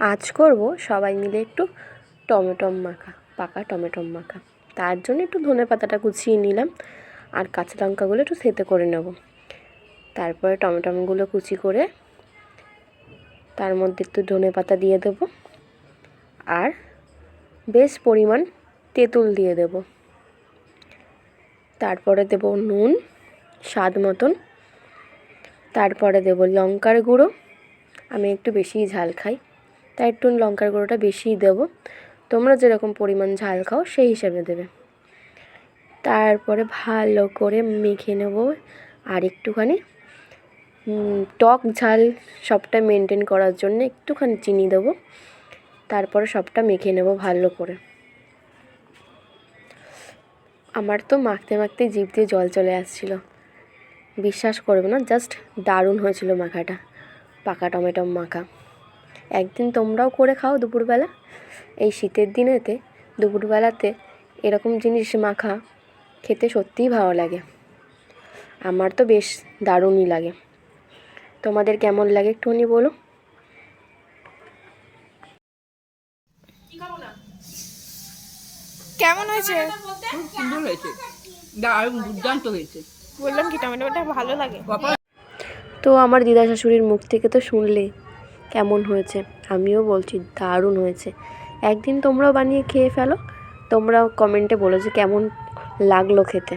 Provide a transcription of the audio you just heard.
আজ করব সবাই মিলে একটু টমেটো মাখা, পাকা টমেটো মাখা। তার জন্য একটু ধনেপাতাটা কুচিয়ে নিলাম আর কাঁচা লঙ্কাগুলো একটু থেঁতো করে নেব। তারপরে টমেটোগুলো কুচি করে তার মধ্যে একটু ধনেপাতা দিয়ে দেব আর বেশ পরিমাণ তেঁতুল দিয়ে দেব। তারপরে দেব নুন স্বাদ মতন, তারপরে দেব লঙ্কার গুঁড়ো। আমি একটু বেশিই ঝাল খাই, তাই একটু লঙ্কার গুঁড়োটা বেশিই দেব। তোমরা যেরকম পরিমাণ ঝাল খাও সেই হিসাবে দেবে। তারপরে ভালো করে মেখে নেব আর একটুখানি টক ঝাল সবটা মেনটেন করার জন্য একটুখানি চিনি দেব। তারপরে সবটা মেখে নেব ভালো করে। আমার তো মাখতে মাখতে জিভ দিয়ে জল চলে আসছিলো। বিশ্বাস করবে না, জাস্ট দারুণ হয়েছিল মাখাটা, পাকা টমেটো মাখা। একদিন তোমরাও করে খাও দুপুরবেলা। এই শীতের দিনেতে দুপুরবেলাতে এরকম জিনিস মাখা খেতে সত্যিই ভালো লাগে। আমার তো বেশ দারুণই লাগে। তোমাদের কেমন লাগে একটুখানি বলো। কেমন হয়েছে? খুব সুন্দর হয়েছে, দারুণ দুর্দান্ত হয়েছে। বললাম কি টমেটোটা ভালো লাগে। তো আমার দিদা শাশুড়ির মুখ থেকে তো শুনলে কেমন হয়েছে, আমিও বলছি দারুণ হয়েছে। একদিন তোমরাও বানিয়ে খেয়ে ফেলো, তোমরাও কমেন্টে বলো যে কেমন লাগলো খেতে।